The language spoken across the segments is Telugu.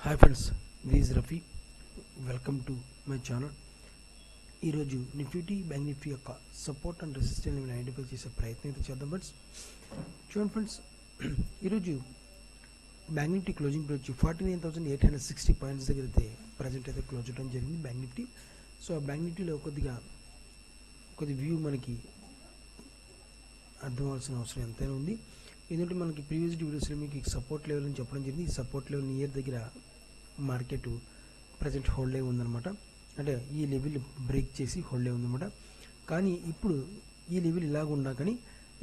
Hi friends, this Rafi. Welcome to my channel. ఈరోజు నిఫ్టీ బ్యాంక్ నిఫ్టీ యొక్క support and resistance level identify చేసే ప్రయత్నం అయితే చేద్దాం ఫ్రెండ్స్. చూడండి ఫ్రెండ్స్, ఈరోజు బ్యాంక్ నిఫ్టీ క్లోజింగ్ వచ్చి 49,860 పాయింట్స్ దగ్గర అయితే ప్రజెంట్ అయితే క్లోజ్ అవడం జరిగింది బ్యాంక్ నిఫ్టీ. సో ఆ బ్యాంక్ నిఫ్టీలో కొద్ది వ్యూ మనకి అర్థం అవ్వాల్సిన అవసరం ఎంతైనా ఉంది. ఎందుకంటే మనకి ప్రీవియస్ వీడియోస్లో మీకు సపోర్ట్ లెవెల్ అని చెప్పడం జరిగింది. ఈ సపోర్ట్ లెవెల్ నియర్ దగ్గర మార్కెట్ ప్రజెంట్ హోల్డ్ అయి ఉందన్నమాట. అంటే ఈ లెవెల్ బ్రేక్ చేసి హోల్డ్ అయి ఉందన్నమాట. కానీ ఇప్పుడు ఈ లెవెల్ ఇలాగ ఉన్నా కానీ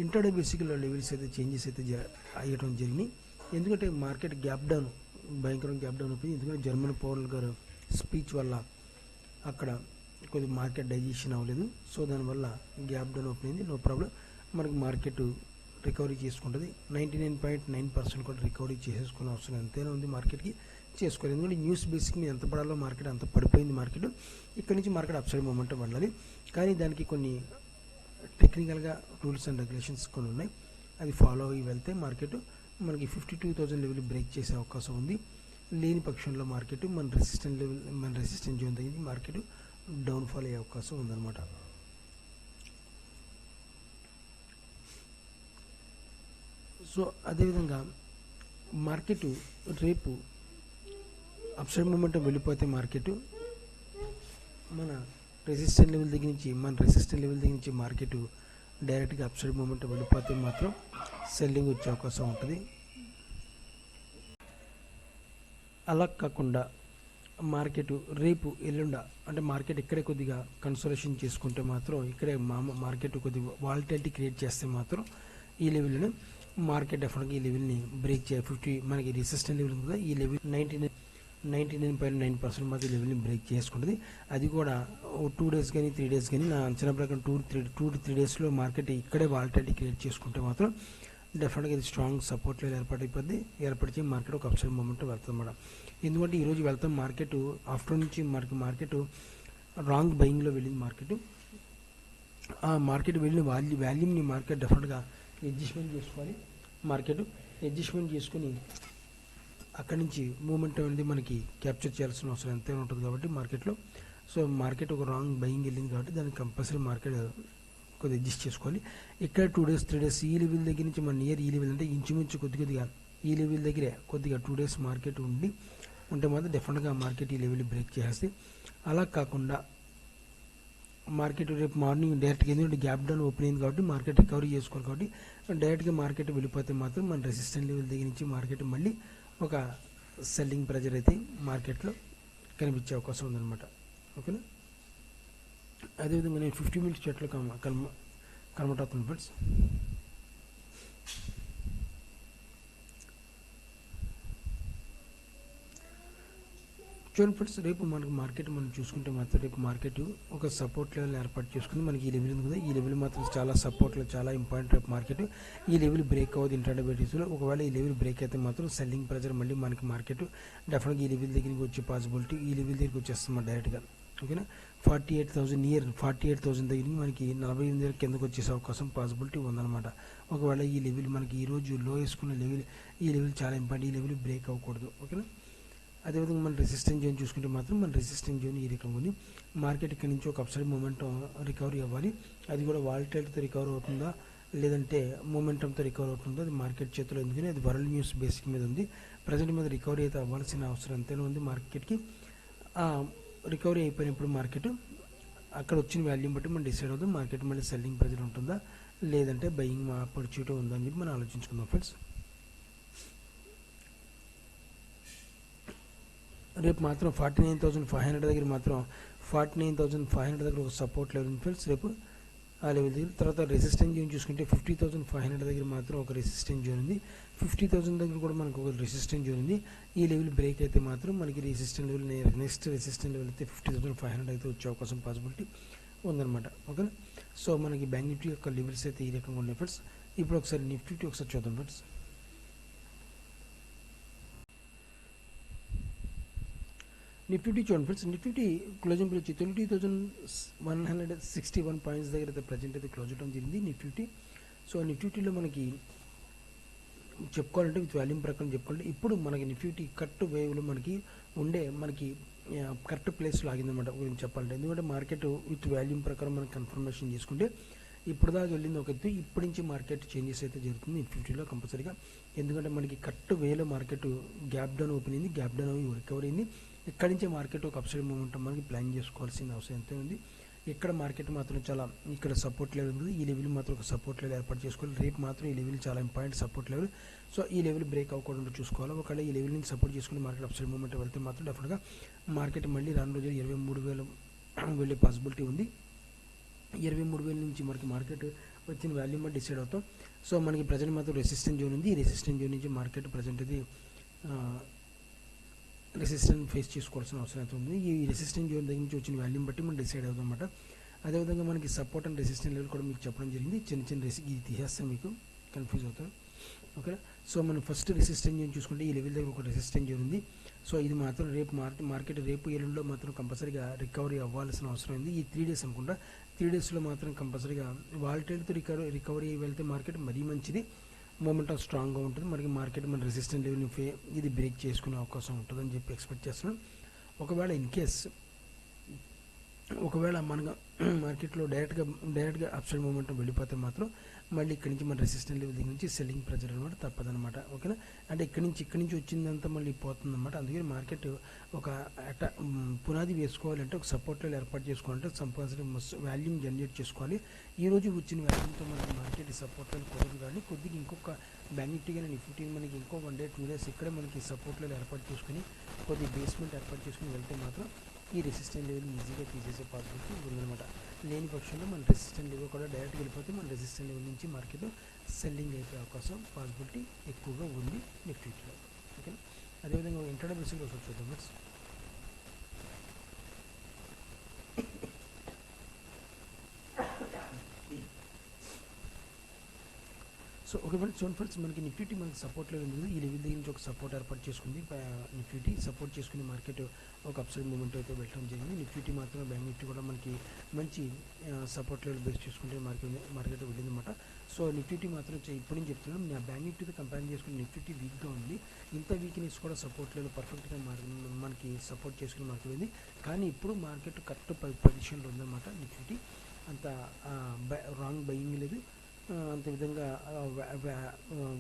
ఇంటర్డే బేసిక్లో లెవెల్స్ అయితే చేంజెస్ అయితే అయ్యడం జరిగినాయి. ఎందుకంటే మార్కెట్ గ్యాప్ డౌన్, భయంకరంగా గ్యాప్ డౌన్ అయిపోయింది. ఎందుకంటే జర్మన్ పౌరల్ గారు స్పీచ్ వల్ల అక్కడ కొద్ది మార్కెట్ డైజెషన్ అవ్వలేదు. సో దానివల్ల గ్యాప్ డౌన్ ఓపెన్ అయింది. నో ప్రాబ్లం, మనకి మార్కెట్ రికవరీ చేసుకుంటుంది. 99.9% కూడా రికవరీ చేసేసుకునే అవసరం ఎంతైనా ఉంది మార్కెట్కి, చేసుకోవాలి. ఎందుకంటే న్యూస్ బేసిక్ మీద ఎంత పడాలో మార్కెట్ అంత పడిపోయింది. మార్కెట్ ఇక్కడ నుంచి మార్కెట్ అప్సైడ్ మూమెంట్ వెళ్ళాలి. కానీ దానికి కొన్ని టెక్నికల్గా రూల్స్ అండ్ రెగ్యులేషన్స్ కొన్ని ఉన్నాయి. అది ఫాలో అయ్యి వెళ్తే మార్కెట్ మనకి 52,000 లెవెల్ బ్రేక్ చేసే అవకాశం ఉంది. లేని పక్షంలో మార్కెట్ మన రెసిస్టెన్స్ జోన్ తగ్గింది, మార్కెట్ డౌన్ఫాల్ అయ్యే అవకాశం ఉందన్నమాట. సో అదేవిధంగా మార్కెట్ రేపు అప్సైడ్ మూమెంటం వెళ్ళిపోతే మార్కెట్ మన రెసిస్టెన్స్ లెవెల్ దగ్గర నుంచి మార్కెట్ డైరెక్ట్గా అప్సైడ్ మూమెంటం వెళ్ళిపోతే మాత్రం సెల్లింగ్ వచ్చే అవకాశం ఉంటుంది. అలా కాకుండా మార్కెట్ రేపు ఎల్లుండ అంటే మార్కెట్ ఇక్కడే కొద్దిగా కన్సోలేషన్ చేసుకుంటే మాత్రం, ఇక్కడే మార్కెట్ కొద్దిగా వాలటిలిటీ క్రియేట్ చేస్తే మాత్రం ఈ లెవెల్ని మార్కెట్ డెఫినెట్గా ఈ లెవెల్ని బ్రేక్ చేయాలి. 50 మనకి రెసిస్టెన్స్ లెవెల్ ఉంది కదా, ఈ లెవెల్ 99.9% మాత్రం లెవెల్ని బ్రేక్ చేసుకుంటుంది. అది కూడా 2 days కానీ 3 days కానీ నా అంచనా ప్రకారం 2-3 daysలో మార్కెట్ ఇక్కడే వాలటిలిటీ క్రియేట్ చేసుకుంటే మాత్రం డెఫినెట్గా ఇది స్ట్రాంగ్ సపోర్ట్ లెవెల్ ఏర్పడితే మార్కెట్ ఒక అప్సైడ్ మూమెంట్ వెళ్తుంది అన్నమాట. ఎందుకంటే ఈరోజు వెళ్తాం మార్కెట్ ఆఫ్టర్నూన్ నుంచి మార్కెట్ రాంగ్ బయింగ్లో వెళ్ళింది. మార్కెట్ వెళ్ళిన వాల్యూమ్ని మార్కెట్ డెఫినెట్గా అడ్జస్ట్మెంట్ చేసుకోవాలి. మార్కెట్ అడ్జస్ట్మెంట్ చేసుకుని అక్కడి నుంచి మూమెంట్ అనేది మనకి క్యాప్చర్ చేయాల్సిన అవసరం ఎంతైనా ఉంటుంది కాబట్టి మార్కెట్లో. సో మార్కెట్ ఒక రాంగ్ బయింగ్ వెళ్ళింది కాబట్టి దానికి కంపల్సరీ మార్కెట్ కొద్దిగా అడ్జస్ట్ చేసుకోవాలి. ఇక్కడ 2 days 3 days ఈ లెవెల్ దగ్గర నుంచి మన నియర్ ఈ లెవెల్ అంటే ఇంచుమించు కొద్దిగా ఈ లెవెల్ దగ్గరే కొద్దిగా 2 days మార్కెట్ ఉంటే మాత్రం డెఫినెట్గా మార్కెట్ ఈ లెవెల్ బ్రేక్ చేస్తే, అలా కాకుండా మార్కెట్ రేపు మార్నింగ్ డైరెక్ట్గా ఎందుకంటే గ్యాప్ డౌన్ ఓపెన్ అయింది కాబట్టి మార్కెట్ రికవరీ చేసుకోవాలి. కాబట్టి డైరెక్ట్గా మార్కెట్ వెళ్ళిపోతే మాత్రం మన రెసిస్టెన్స్ లెవెల్ దగ్గర నుంచి మార్కెట్ మళ్ళీ ఒక సెల్లింగ్ ప్రెజర్ అయితే మార్కెట్లో కనిపించే అవకాశం ఉందన్నమాట. ఓకేనా. అదేవిధంగా నేను 50 minutes చార్ట్లో కన్వర్ట్ అవుతుంది ఫ్రెండ్స్. చూడండి ఫ్రెండ్స్, రేపు మనకు మార్కెట్ మనం చూసుకుంటే మాత్రం రేపు మార్కెట్ ఒక సపోర్ట్ లెవెల్ ఏర్పాటు చేసుకుంది. మనకి ఈ లెవెల్ ఉంది కదా, ఈ లెవెల్ మాత్రం చాలా సపోర్ట్లో చాలా ఇంపార్టెంట్. రేపు మార్కెట్ ఈ లెవెల్ బ్రేక్ అవ్వదు ఇంట్రాడే బేసిస్లో. ఒకవేళ ఈ లెవెల్ బ్రేక్ అయితే మాత్రం సెల్లింగ్ ప్రెజర్ మళ్ళీ మనకి మార్కెట్ డెఫినెట్గా ఈ లెవెల్ దగ్గరికి వచ్చే పాసిబిలిటీ, ఈ లెవెల్ దగ్గరికి వచ్చేస్తాం డైరెక్ట్గా. ఓకేనా. 48,000 దగ్గరికి మనకి 48,000 కిందకు వచ్చేసే అవకాశం పాసిబిలిటీ ఉందన్నమాట. ఒకవేళ ఈ లెవెల్ మనకి ఈరోజు లో వేసుకున్న లెవెల్, ఈ లెవెల్ చాలా ఇంపార్టెంట్, ఈ లెవెల్ బ్రేక్ అవ్వకూడదు. ఓకేనా. అదేవిధంగా మన రెసిస్టెన్స్ జోన్ చూసుకుంటే మాత్రం మన రెసిస్టెన్స్ జోన్ ఈ రకంగా ఉంది. మార్కెట్ ఇక్కడ నుంచి ఒక అప్సైడ్ మూమెంటం రికవరీ అవ్వాలి. అది కూడా వాలటిలిటీతో రికవర్ అవుతుందా లేదంటే మూమెంటంతో రికవర్ అవుతుందో అది మార్కెట్ చేతిలో. ఎందుకని అది వరల్డ్ న్యూస్ బేసిక్ మీద ఉంది. ప్రజెంట్ మీద రికవరీ అయితే అవ్వాల్సిన అవసరం ఎంతైనా ఉంది మార్కెట్కి. రికవరీ అయిపోయినప్పుడు మార్కెట్ అక్కడ వచ్చిన వాల్యూమ్ బట్టి మనం డిసైడ్ అవుతుంది మార్కెట్ మళ్ళీ సెల్లింగ్ ప్రెజర్ ఉంటుందా లేదంటే బయింగ్ ఆపర్చునిటీ ఉందా అని చెప్పి మనం ఆలోచించుకుందాం ఫ్రెండ్స్. రేపు మాత్రం 49,500 దగ్గర మాత్రం 49,500 దగ్గర ఒక సపోర్ట్ లెవెల్ ఉంది ఫ్రెండ్స్ రేపు. ఆ లెవెల్ దగ్గర తర్వాత రెసిస్టెన్స్ జోన్ చూసుకుంటే 50,500 దగ్గర మాత్రం ఒక రెసిస్టెన్స్ జోన్ ఉంది. 50,000 దగ్గర కూడా మనకు ఒక రెసిస్టెన్స్ జోన్ ఉంది. ఈ లెవెల్ బ్రేక్ అయితే మాత్రం మనకి resistance level next resistance level అయితే 50,500 అయితే వచ్చే అవకాశం పాసిబిలిటీ ఉందన్నమాట. ఓకేనా. సో మనకి బ్యాంక్ నిఫ్టీ యొక్క లెవెల్స్ అయితే ఈ రకంగా ఉన్నాయి ఫ్రెండ్స్. ఇప్పుడు ఒకసారి నిఫ్టీ ఒకసారి చూద్దాం ఫ్రెండ్స్. నిఫ్టీ చూడండి ఫ్రెండ్స్, నిఫ్టీ క్లోజింగ్ ప్రైస్ వచ్చి 22,161 పాయింట్స్ దగ్గర అయితే ప్రజెంట్ అయితే క్లోజ్ అవడం జరిగింది నిఫ్టీ. సో నిఫ్టీలో మనకి చెప్పుకోవాలంటే విత్ వాల్యూమ్ ప్రకారం చెప్పుకోవాలంటే ఇప్పుడు మనకి నిఫ్టీ కరెక్ట్ వేవ్లో మనకి కరెక్ట్ ప్లేస్లో ఆగిందన్నమాట గురించి చెప్పాలంటే. ఎందుకంటే మార్కెట్ విత్ వాల్యూమ్ ప్రకారం మనం కన్ఫర్మేషన్ చేసుకుంటే ఇప్పుడు దాకా వెళ్ళింది ఒక ఎత్తు, ఇప్పటి నుంచి మార్కెట్ చేంజెస్ అయితే జరుగుతుంది నిఫ్టీలో కంపల్సరీగా. ఎందుకంటే మనకి కరెక్ట్ వేలో మార్కెట్ గ్యాప్ డౌన్ ఓపెన్ అయింది, గ్యాప్ డౌన్ అయ్యి రికవర్ అయింది. ఇక్కడి నుంచే మార్కెట్ ఒక అప్సైడ్ మూమెంట్ మనకి ప్లాన్ చేసుకోవాల్సిన అవసరం ఎంతో ఉంది. ఇక్కడ మార్కెట్ మాత్రం చాలా ఇక్కడ సపోర్ట్ లెవెల్ ఉంది, ఈ లెవెల్ మాత్రం ఒక సపోర్ట్ లెవెల్ ఏర్పాటు చేసుకోవాలి. రేపు మాత్రం ఈ లెవెల్ చాలా ఇంపార్టెంట్ సపోర్ట్ లెవెల్. సో ఈ లెవెల్ బ్రేక్ అవ్వకుండా చూసుకోవాలి. ఒకవేళ ఈ లెవెల్ నుంచి సపోర్ట్ చేసుకుని మార్కెట్ అప్సైడ్ మూమెంట్ వెళ్తే మాత్రం డెఫినెట్గా మార్కెట్ మళ్ళీ రాను రోజులు 23,000 వెళ్ళే పాసిబిలిటీ ఉంది. 23,000 నుంచి మనకి మార్కెట్ వచ్చిన వాల్యూమ్ డిసైడ్ అవుతాం. సో మనకి ప్రజెంట్ మాత్రం రెసిస్టెన్స్ జోన్ ఉంది, ఈ రెసిస్టెన్స్ జోన్ నుంచి మార్కెట్ ప్రజెంట్ అది రెసిస్టెన్స్ ఫేస్ చేసుకోవాల్సిన అవసరం అయితే ఉంది. ఈ రెసిస్టెన్స్ జోన్ దగ్గర నుంచి వచ్చిన వాల్యూమ్ బట్టి మనం డిసైడ్ అవుతాం అన్నమాట. అదేవిధంగా మనకి సపోర్ట్ అండ్ రెసిస్టెన్స్ లెవెల్ కూడా మీకు చెప్పడం జరిగింది. చిన్న ఇది తీసేస్తే మీకు కన్ఫ్యూజ్ అవుతారు. ఓకేనా. సో మనం ఫస్ట్ రెసిస్టెన్స్ జోన్ చూసుకుంటే ఈ లెవెల్ దగ్గర ఒక రెసిస్టెన్స్ జోన్ ఉంది. సో ఇది మాత్రం రేపు మార్కెట్ రేపు ఎల్లుండిలో మాత్రం కంపల్సరీగా రికవరీ అవ్వాల్సిన అవసరం ఉంది. ఈ 3 days అనుకుంటా, 3 daysలో మాత్రం కంపల్సరీగా వాలటైల్తో రికవరీ వెళ్తే మార్కెట్ మరీ మంచిది, మూమెంటం స్ట్రాంగ్గా ఉంటుంది. మనకి మార్కెట్ మన రెసిస్టెన్స్ లెవెల్ని ఇది బ్రేక్ చేసుకునే అవకాశం ఉంటుందని చెప్పి ఎక్స్పెక్ట్ చేస్తున్నాం. ఒకవేళ మన మార్కెట్లో డైరెక్ట్గా అప్సైడ్ మూమెంట్ వెళ్ళిపోతే మాత్రం మళ్ళీ ఇక్కడి నుంచి మన రెసిస్టెన్స్ లెవెల్ దగ్గర నుంచి సెల్లింగ్ ప్రెజర్ అనమాట తప్పదనమాట. ఓకేనా. అంటే ఇక్కడి నుంచి వచ్చిందంతా మళ్ళీ పోతుందన్నమాట. అందుకని మార్కెట్ ఒక పునాది వేసుకోవాలంటే ఒక సపోర్ట్ లెవెల్ ఏర్పాటు చేసుకోవాలంటే కంపల్సరీ వాల్యూమ్ జనరేట్ చేసుకోవాలి. ఈరోజు వచ్చిన వాల్యూమ్తో మనకి మార్కెట్ సపోర్ట్ లెవెల్ కుదరదు, కానీ కొద్దిగా ఇంకొక బ్యాంక్ నిఫ్టీ కానీ నిఫ్టీ మనకి ఇంకో 1 day 2 days ఇక్కడే మనకి సపోర్ట్ లెవెల్ ఏర్పాటు చేసుకుని కొద్దిగా బేస్మెంట్ ఏర్పాటు చేసుకుని వెళ్తే మాత్రం ఈ రెసిస్టెన్స్ లెవెల్ ఈజీగా తీసేసే పాసిబిలిటీ ఉందన్నమాట. లేని పక్షంలో మన రెసిస్టెన్స్ లెవెల్ కూడా డైరెక్ట్గా వెళ్ళిపోతే మన రెసిస్టెన్స్ లెవెల్ నుంచి మార్కెట్ సెల్లింగ్ అయిపోయే అవకాశం పాసిబిలిటీ ఎక్కువగా ఉంది నిఫ్టీలో. ఓకే. అదేవిధంగా ఇంట్రాడే బేసిక్గా ఒకసారి చూద్దాం ఫ్రెండ్స్. సో ఒకవేళ చూడండి ఫ్రెండ్స్, మనకి నిఫ్టీ మనకి సపోర్ట్ లెవెల్ ఉంది, ఈ లెవెల్ దగ్గర నుంచి ఒక సపోర్ట్ ఏర్పాటు చేసుకుంది. నిఫ్టీ సపోర్ట్ చేసుకుని మార్కెట్ ఒక అప్సైడ్ మూమెంట్ అయితే వెళ్ళడం జరిగింది. నిఫ్టీ మాత్రం బ్యాంక్ నిఫ్టీ కూడా మనకి మంచి సపోర్ట్ లెవెల్ బేస్ చేసుకుంటే మార్కెట్ వెళ్ళిందన్నమాట. సో నిఫ్టీ మాత్రం ఇప్పటి నుంచి చెప్తున్నాం, నా బ్యాంక్ నిఫ్టీతో కంపేర్ చేసుకుని నిఫ్టీ వీక్గా ఉంది. ఇంత వీక్నెస్ కూడా సపోర్ట్ లెవెల్ పర్ఫెక్ట్గా మనకి సపోర్ట్ చేసుకుని మార్కెట్ ఉంది. కానీ ఇప్పుడు మార్కెట్ కరెక్ట్ పొజిషన్లో ఉందన్నమాట. నిఫ్టీ అంత రాంగ్ బయింగ్ లేదు, అంత విధంగా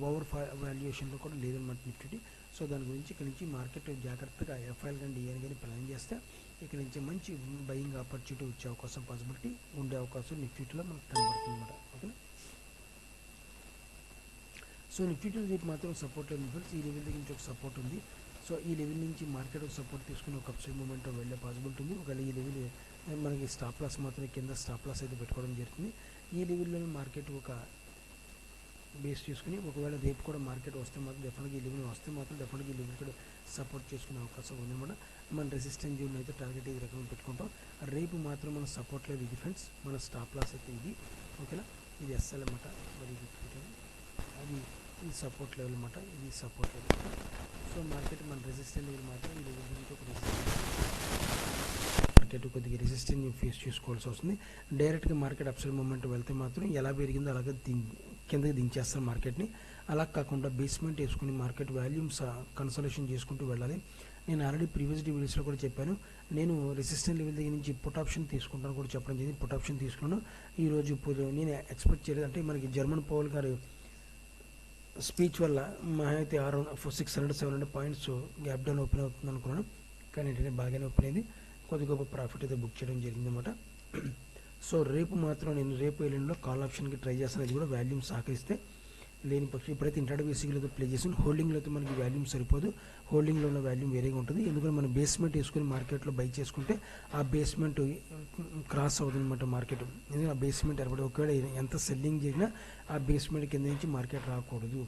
ఓవర్ వాల్యుయేషన్లో కూడా లేదన్నమాట నిఫ్టీ. సో దాని గురించి ఇక్కడ నుంచి మార్కెట్ జాగ్రత్తగా ఎఫ్ఐఎల్ కానీ డిఐఎల్ కానీ ప్లాన్ చేస్తే ఇక్కడ నుంచి మంచి బయింగ్ ఆపర్చునిటీ వచ్చే అవకాశం పాసిబిలిటీ ఉండే అవకాశం నిఫ్టీలో మనకు కనబడుతుంది అన్నమాట. ఓకే. సో నిఫ్టీలో రేపు మాత్రం సపోర్ట్ లేదు ఫ్రెండ్స్, ఈ లెవెల్ దగ్గర నుంచి ఒక సపోర్ట్ ఉంది. సో ఈ లెవెల్ నుంచి మార్కెట్ సపోర్ట్ తీసుకుని ఒక అప్సైడ్ మూమెంట్ వెళ్ళే పాసిబిలిటీ ఉంది. ఒకవేళ ఈ లెవెల్ మనకి స్టాప్ లాస్ మాత్రం కింద స్టాప్ లాస్ అయితే పెట్టుకోవడం జరుగుతుంది. ఈ లెవెల్లో మార్కెట్ ఒక బేస్ చేసుకుని ఒకవేళ రేపు కూడా మార్కెట్ వస్తే మాత్రం డెఫినెట్గా ఈ లెవెల్ వస్తే మాత్రం డెఫినెట్గా ఈ లెవెల్ కూడా సపోర్ట్ చేసుకునే అవకాశం ఉందన్నమాట. మన రెసిస్టెన్స్ జోన్ అయితే టార్గెట్ ఇది రకంగా పెట్టుకుంటాం. రేపు మాత్రం మన సపోర్ట్ లెవెల్ ఇది ఫ్రెండ్స్, మన స్టాప్ లాస్ అయితే ఇది. ఓకేనా. ఇది ఎస్ఎల్ అన్నమాట, మరి అది ఇది సపోర్ట్ లెవెల్ అన్నమాట, ఇది సపోర్ట్ లెవెల్. సో మార్కెట్ మన రెసిస్టెన్స్ లెవెల్ మాత్రం ఈ లెవెల్ నుంచి ఒక మార్కెట్ కొద్దిగా రెసిస్టెన్స్ ఫేస్ చేసుకోవాల్సి వస్తుంది. డైరెక్ట్గా మార్కెట్ అప్సైడ్ మూమెంట్ వెళ్తే మాత్రం ఎలా పెరిగిందో అలాగే కిందకి దించేస్తారు మార్కెట్ని. అలా కాకుండా బేస్మెంట్ వేసుకుని మార్కెట్ వాల్యూమ్స్ కన్సల్టేషన్ చేసుకుంటూ వెళ్ళాలి. నేను ఆల్రెడీ ప్రీవియస్ వీడియోస్లో కూడా చెప్పాను, నేను రెసిస్టెన్స్ లెవెల్ దగ్గర నుంచి పుట్ ఆప్షన్ తీసుకుంటాను కూడా చెప్పడం జరిగింది. పుట్ ఆప్షన్ తీసుకున్నాను ఈరోజు. నేను ఎక్స్పెక్ట్ చేయలేదు, అంటే మనకి జర్మన్ పౌల్ గారు స్పీచ్ వల్ల మా అయితే 600-700 పాయింట్స్ గ్యాప్ డౌన్ ఓపెన్ అవుతుంది అనుకున్నాను, కానీ ఏంటంటే బాగానే ఓపెన్ అయింది. కొద్ది గొప్ప ప్రాఫిట్ అయితే బుక్ చేయడం జరిగిందన్నమాట. సో రేపు మాత్రం నేను రేపు ఎల్లుండిలో కాల్ ఆప్షన్కి ట్రై చేస్తాను, అది కూడా వాల్యూమ్ సహకరిస్తే. లేని పక్షం ఇప్పుడైతే ఇంట్రాడే బేసిక్లో ప్లే చేసాను. హోల్డింగ్లో అయితే మనకి వాల్యూమ్ సరిపోదు, హోల్డింగ్లో ఉన్న వాల్యూమ్ వేరేగా ఉంటుంది. ఎందుకంటే మనం బేస్మెంట్ వేసుకుని మార్కెట్లో బై చేసుకుంటే ఆ బేస్మెంట్ క్రాస్ అవుతుంది అనమాట మార్కెట్. ఎందుకంటే ఆ బేస్మెంట్ ఏర్పడి ఒకవేళ ఎంత సెల్లింగ్ జరిగినా ఆ బేస్మెంట్ కింద నుంచి మార్కెట్ రాకూడదు.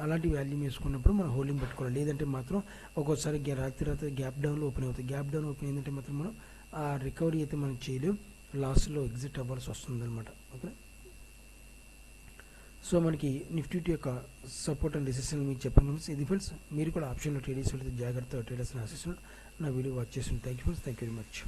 అలాంటి వాల్యూమ్ వేసుకున్నప్పుడు మనం హోల్డింగ్ పెట్టుకోవాలి. లేదంటే మాత్రం ఒక్కోసారి రాత్రి గ్యాప్ డౌన్లో ఓపెన్ అవుతుంది. గ్యాప్ డౌన్ ఓపెన్ అయిందంటే మాత్రం మనం ఆ రికవరీ అయితే మనం చేయలేం, లాస్లో ఎగ్జిట్ అవ్వాల్సి వస్తుంది అనమాట. ఓకే. సో మనకి నిఫ్టీ యొక్క సపోర్ట్ అండ్ రెసిస్టెన్స్ మీకు చెప్పాను ఫ్రెండ్స్. ఇది ఫ్రెండ్స్, మీరు కూడా ఆప్షన్లో ట్రేడ్ చేసి వెళ్తే జాగ్రత్తగా ట్రేడర్స్ని ఆశిస్తున్నాను. నా వీడియో వాచ్ చేస్తున్నాను. Thank you friends, thank you very much.